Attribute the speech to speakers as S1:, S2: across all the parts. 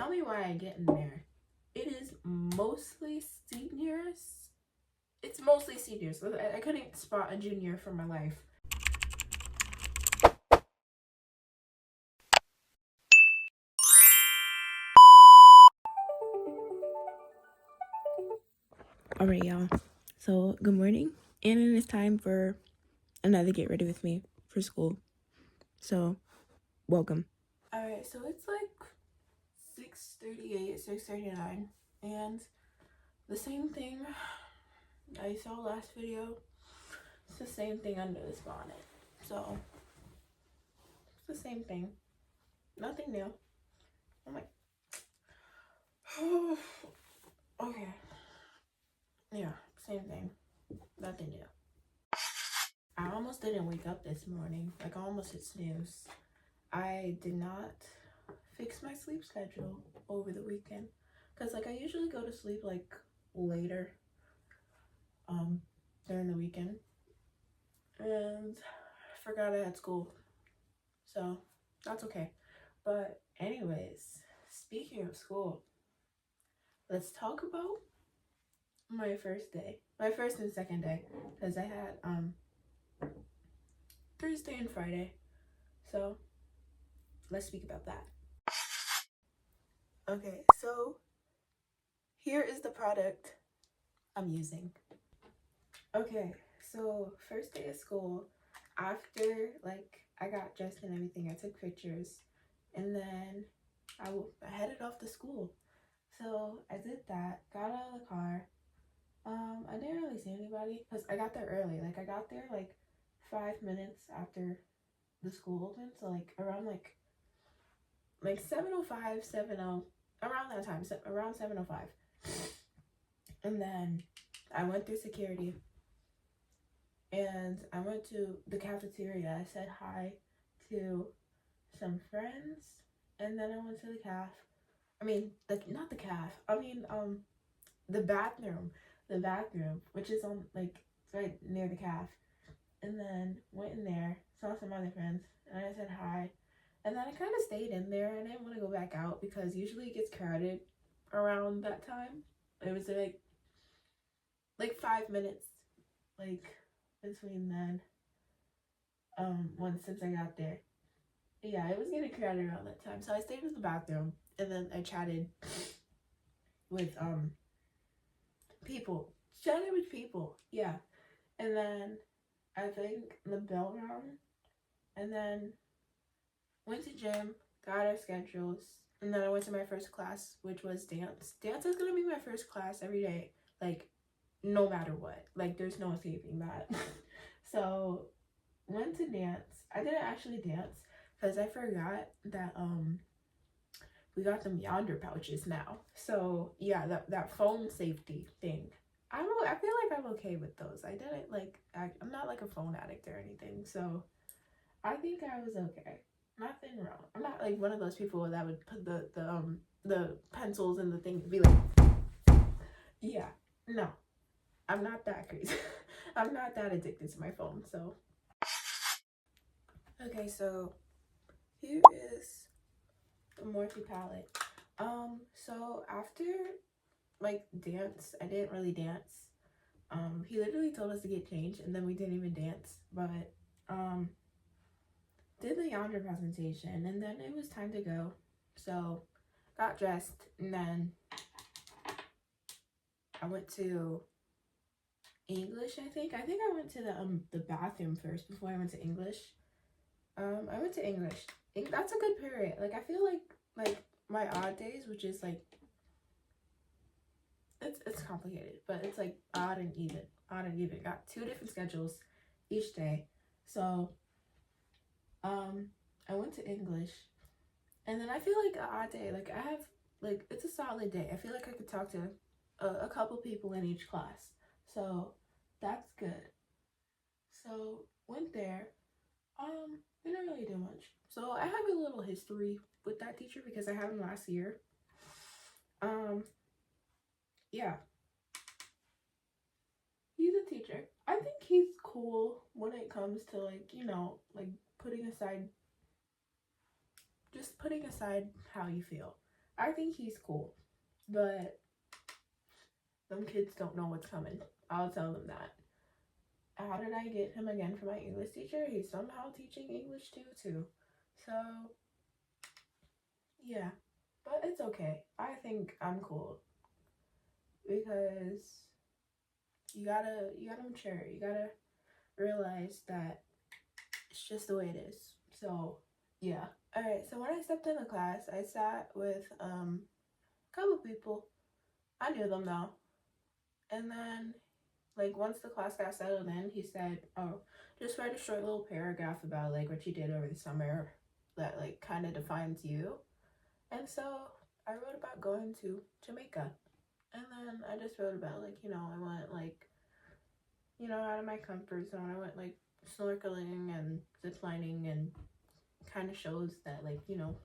S1: Tell me why I get in there. It is mostly seniors. It's mostly seniors. I couldn't spot a junior for my life. Alright, y'all. So, good morning. And it is time for another get ready with me for school. So, welcome. Alright, so it's like 6:38, 6:39. And the same thing I saw last video. It's the same thing under this bonnet. So, it's the same thing. Nothing new. I'm like, okay. Yeah, same thing. Nothing new. I almost didn't wake up this morning. Like, I almost hit snooze. I did not fix my sleep schedule over the weekend. Because, like, I usually go to sleep, like, later during the weekend. And I forgot I had school. So, that's okay. But, anyways, speaking of school, let's talk about my first day. My first and second day. Because I had, Thursday and Friday. So, let's speak about that. Okay, so here is the product I'm using. Okay, so first day of school, after like I got dressed and everything, I took pictures, and then I headed off to school. So I did that, got out of the car. I didn't really see anybody because I got there early. Like I got there like 5 minutes after the school opened, so like around like 7:05, 7:0, around that time, around 7:05. And then I went through security and I went to the cafeteria. I said hi to some friends, and then I went to the caf. I mean, not the caf. I mean, the bathroom, which is on like right near the caf. And then went in there, saw some other friends, and I said hi. And then I kind of stayed in there. I didn't want to go back out because usually it gets crowded around that time. It was like 5 minutes, like between then, since I got there. Yeah, it was getting crowded around that time. So I stayed in the bathroom and then I chatted with people. Yeah. And then I think the bell rang, and then went to gym, got our schedules, and then I went to my first class, which was dance. Dance is gonna be my first class every day, like no matter what. Like there's no escaping that. So went to dance. I didn't actually dance because I forgot that we got them yonder pouches now. So yeah, that phone safety thing. I feel like I'm okay with those. I didn't like I'm not like a phone addict or anything, so I think I was okay. Nothing wrong. I'm not like one of those people that would put the pencils in the thing and be like, yeah, no, I'm not that crazy. I'm not that addicted to my phone. So okay, so here is the Morphe palette. So after like dance, I didn't really dance. He literally told us to get changed and then we didn't even dance, but did the yonder presentation and then it was time to go. So got dressed and then I went to English. I think I went to the bathroom first before I went to English. I went to English. That's a good period. Like I feel like my odd days, which is like it's complicated, but it's like odd and even. Got 2 different schedules each day. So I went to English, and then I feel like an odd day. Like I have like it's a solid day. I feel like I could talk to a couple people in each class, so that's good. So went there. Didn't really do much. So I have a little history with that teacher because I had him last year. Yeah. He's a teacher. I think he's cool when it comes to like, you know, like putting aside how you feel. I think he's cool, but them kids don't know what's coming. I'll tell them that. How did I get him again for my English teacher? He's somehow teaching English too. So yeah, but it's okay. I think I'm cool because you gotta mature. You gotta realize that it's just the way it is. So yeah. All right. So when I stepped in the class, I sat with a couple people. I knew them though, and then like once the class got settled in, he said, "Oh, just write a short little paragraph about like what you did over the summer that like kind of defines you." And so I wrote about going to Jamaica, and then I just wrote about like I went like out of my comfort zone. I went like snorkeling and ziplining and kind of shows that like can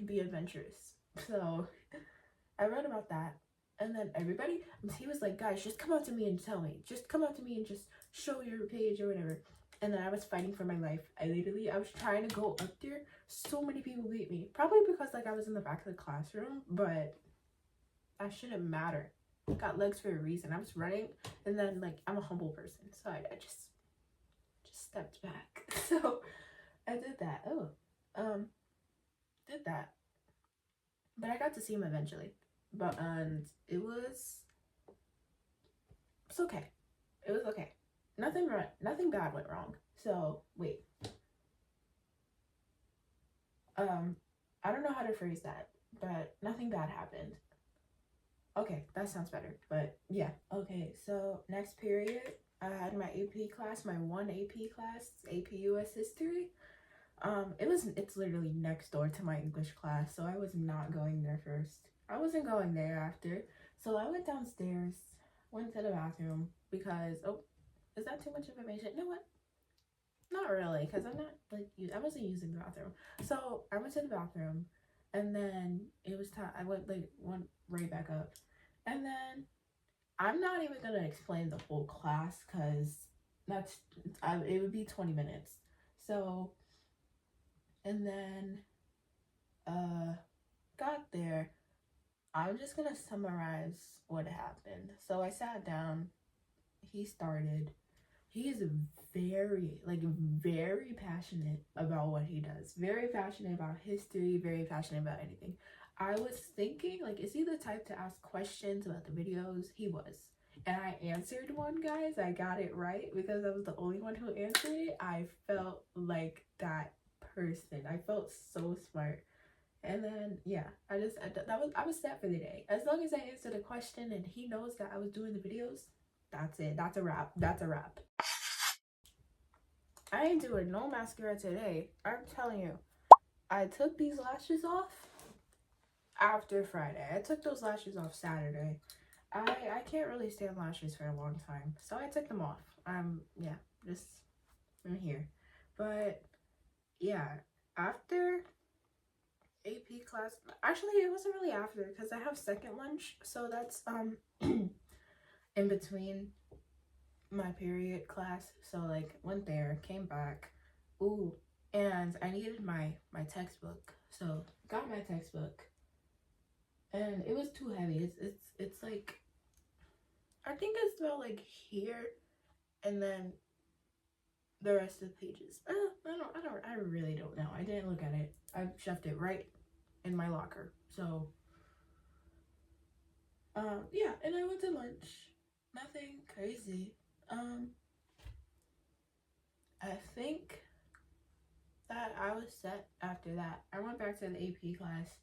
S1: be adventurous. So I wrote about that. And then everybody, he was like, guys, just come up to me and tell me. Just come up to me and just show your page or whatever. And then I was fighting for my life. I was trying to go up there. So many people beat me. Probably because like I was in the back of the classroom, but that shouldn't matter. I got legs for a reason. I was running, and then like I'm a humble person, so I just stepped back. So I did that. Did that. But I got to see him eventually. But it's okay. It was okay. Nothing bad went wrong. So wait. I don't know how to phrase that, but nothing bad happened. Okay, that sounds better. But yeah. Okay, so next period, I had my AP class, my one AP class, AP US History. It's literally next door to my English class, so I was not going there first. I wasn't going there after. So I went downstairs, went to the bathroom because, is that too much information? You know what? Not really, because I'm not, like, I wasn't using the bathroom. So I went to the bathroom, and then it was time, I went right back up. And then I'm not even going to explain the whole class because it would be 20 minutes. So, and then, got there. I'm just gonna summarize what happened. So I sat down. He started. He is very passionate about what he does. Very passionate about history. Very passionate about anything. I was thinking, like, is he the type to ask questions about the videos? He was. And I answered one, guys. I got it right because I was the only one who answered it. I felt like that person. I felt so smart. And then yeah, I was set for the day. As long as I answered a question and he knows that I was doing the videos, that's it. That's a wrap. That's a wrap. I ain't doing no mascara today. I'm telling you. I took these lashes off after Friday. I took those lashes off Saturday. I can't really stand lashes for a long time, so I took them off. Yeah, just I'm here. But yeah, after AP class, actually it wasn't really after because I have second lunch, so that's in between my period class. So like went there, came back, and I needed my textbook, so got my textbook, and it was too heavy. It's like, I think it's about like here, and then the rest of the pages. I really don't know. I didn't look at it. I shoved it right in my locker. So yeah, and I went to lunch. Nothing crazy. I think that I was set after that. I went back to the AP class,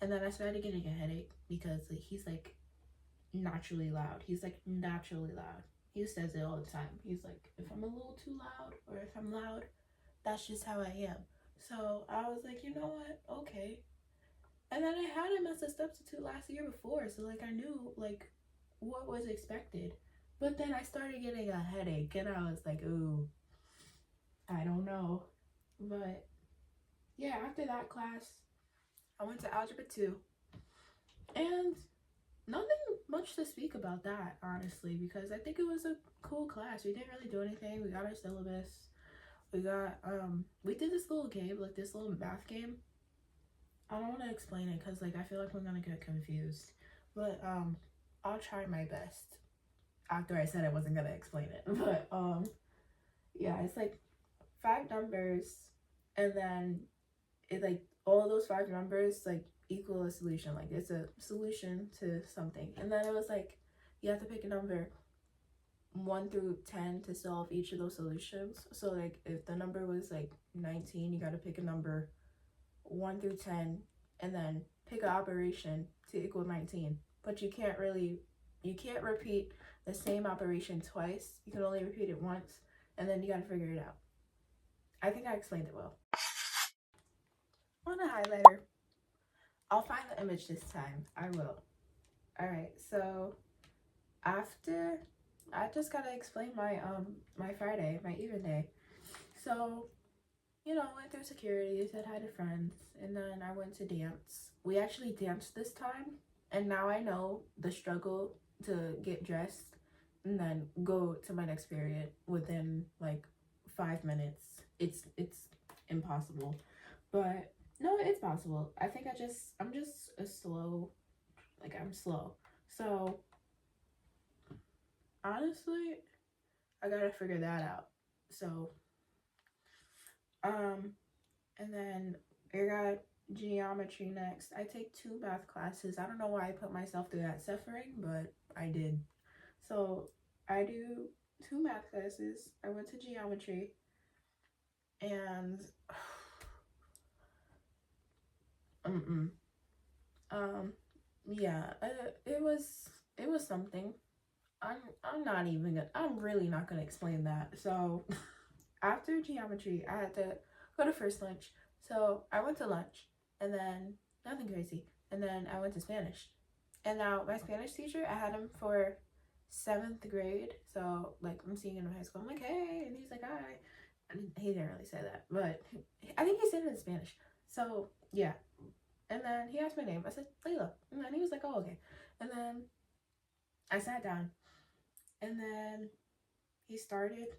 S1: and then I started getting a headache because like he's like naturally loud. He's like naturally loud. He says it all the time. He's like, if I'm a little too loud or if I'm loud, that's just how I am. So I was like, you know what? Okay. And then I had him as a substitute last year before, so like I knew like what was expected. But then I started getting a headache, and I was like, ooh, I don't know. But yeah, after that class, I went to Algebra 2. And nothing much to speak about that, honestly, because I think it was a cool class. We didn't really do anything. We got our syllabus. We did this little game, like this little math game. I don't want to explain it because like I feel like I'm gonna get confused, but I'll try my best. After I said I wasn't gonna explain it, but yeah, it's like 5 numbers, and then it like all those 5 numbers like equal a solution. Like it's a solution to something, and then it was like you have to pick a number 1 through 10 to solve each of those solutions. So like if the number was like 19, you got to pick a number 1 through 10 and then pick an operation to equal 19. But you can't repeat the same operation twice. You can only repeat it once, and then you got to figure it out. I think I explained it well. On a highlighter, I'll find the image this time. I will. All right, so after I just gotta explain my my Friday, my even day. So, you know, went through security, said hi to friends, and then I went to dance. We actually danced this time, and now I know the struggle to get dressed and then go to my next period within like 5 minutes. It's impossible. But no, it's possible. I think I'm just a slow, like I'm slow. So honestly, I gotta figure that out. So and then I got geometry next. I take 2 math classes. I don't know why I put myself through that suffering, but I did. So I do 2 math classes. I went to geometry, and yeah, it was something. I'm really not gonna explain that. So after geometry, I had to go to first lunch. So I went to lunch, and then nothing crazy. And then I went to Spanish. And now my Spanish teacher, I had him for 7th grade. So like I'm seeing him in high school. I'm like, hey, and he's like, hi. And he didn't really say that, but I think he said it in Spanish. So yeah. And then he asked my name. I said, Layla. And then he was like, oh, okay. And then I sat down. And then he started.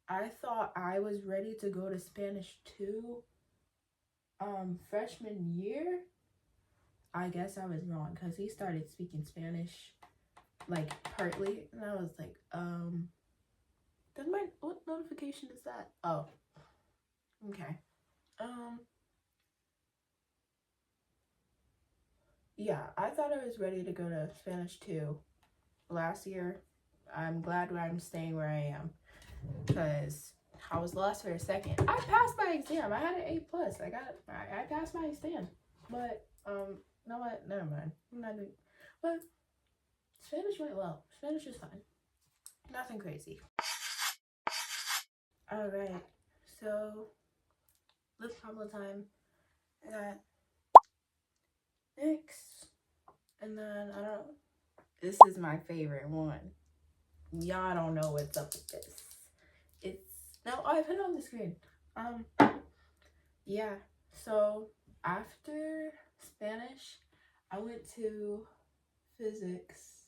S1: I thought I was ready to go to Spanish 2 freshman year. I guess I was wrong because he started speaking Spanish like partly, and I was like, then what notification is that? Oh, okay. Yeah, I thought I was ready to go to Spanish 2 last year. I'm glad I'm staying where I am because I was lost for a second. I passed my exam. I had an A plus. I passed my exam, but no what? Never mind. I'm not doing. But Spanish went well. Spanish is fine. Nothing crazy. All right. So lip problem time. I got NYX, and then I don't. This is my favorite one. Y'all don't know what's up with this. It's no. Oh, I put it on the screen. Yeah. So after Spanish, I went to physics.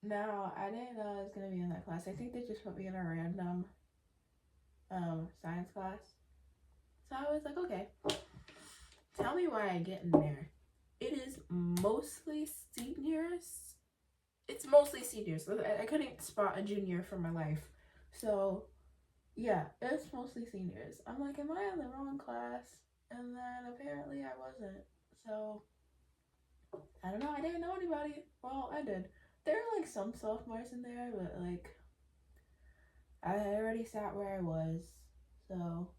S1: Now I didn't know I was gonna be in that class. I think they just put me in a random science class. So I was like, okay, tell me why I get in there. It is mostly seniors. It's mostly seniors. I couldn't spot a junior for my life. So yeah, it's mostly seniors. I'm like, am I in the wrong class? And then apparently I wasn't. So I don't know. I didn't know anybody. Well, I did. There are like some sophomores in there, but like I already sat where I was, so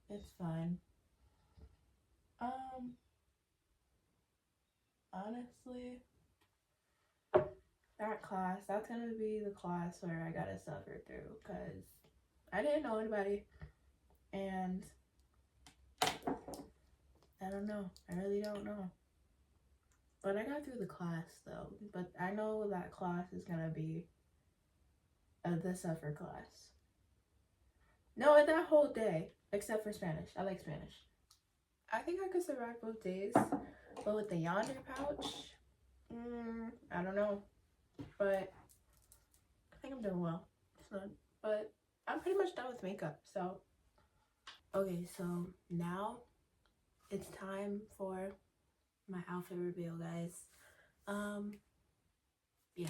S1: it's fine. Honestly, that class, that's gonna be the class where I gotta suffer through because I didn't know anybody, and I don't know. I really don't know. But I got through the class though. But I know that class is gonna be the suffer class. No, that whole day, except for Spanish. I like Spanish. I think I could survive both days, but with the yonder pouch, I don't know. But I think I'm doing well. So, but I'm pretty much done with makeup. So, okay, so now it's time for my outfit reveal, guys. Yeah.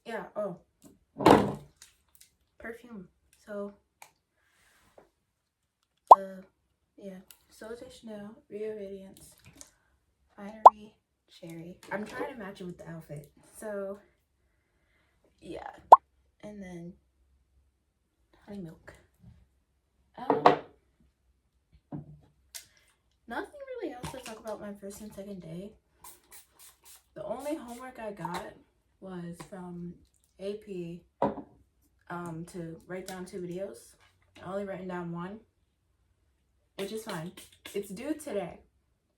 S1: Yeah, oh. Perfume. So, yeah. Sophomore Chanel, Rio Radiance, Finery, Cherry. I'm trying to match it with the outfit. So, yeah. And then, Honey Milk. Nothing really else to talk about my first and second day. The only homework I got was from AP to write down 2 videos. I only written down 1, which is fine. It's due today,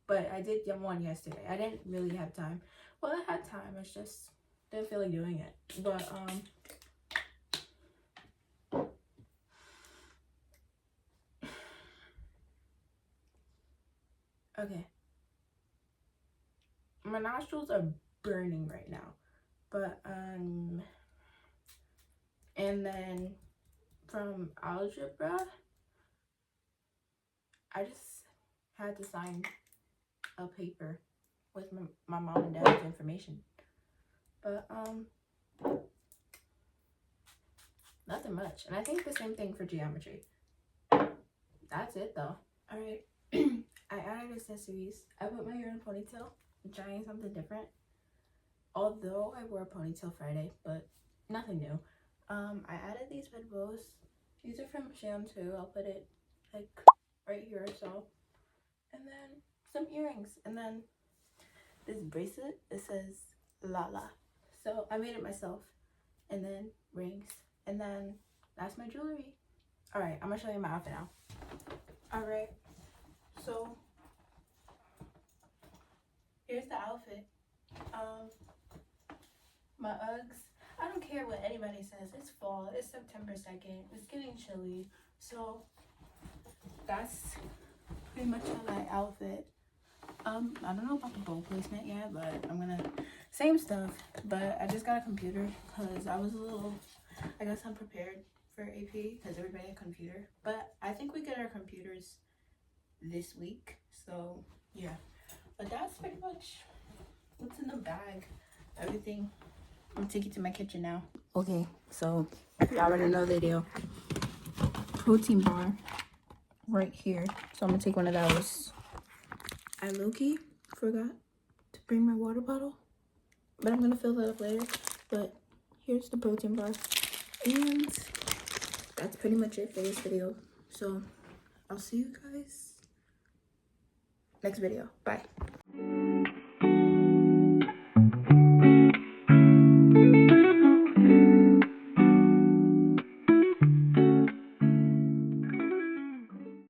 S1: but I did get 1 yesterday. I didn't really have time. Well, I had time. I just didn't feel like doing it. But okay. My nostrils are burning right now. But and then from algebra, I just had to sign a paper with my mom and dad's information. But nothing much. And I think the same thing for geometry. That's it though. Alright. I added accessories. I put my hair in a ponytail. I'm trying something different. Although I wore a ponytail Friday, but nothing new. I added these red bows. These are from Sham too. I'll put it like right here or so. And then some earrings. And then this bracelet, it says Lala. So I made it myself. And then rings. And then that's my jewelry. Alright, I'm gonna show you my outfit now. Alright, so here's the outfit. My Uggs. I don't care what anybody says. It's fall. It's September 2nd. It's getting chilly. So that's pretty much my outfit. I don't know about the bowl placement yet, but I'm gonna same stuff. But I just got a computer because I was a little, I guess, unprepared for AP because everybody had a computer. But I think we get our computers this week. So yeah. But that's pretty much what's in the bag. Everything. I'm gonna take you to my kitchen now. Okay, so you already know the deal. Protein bar right here. So I'm gonna take one of those. I low-key forgot to bring my water bottle, but I'm gonna fill that up later. But here's the protein bar. And that's pretty much it for this video. So I'll see you guys next video. Bye.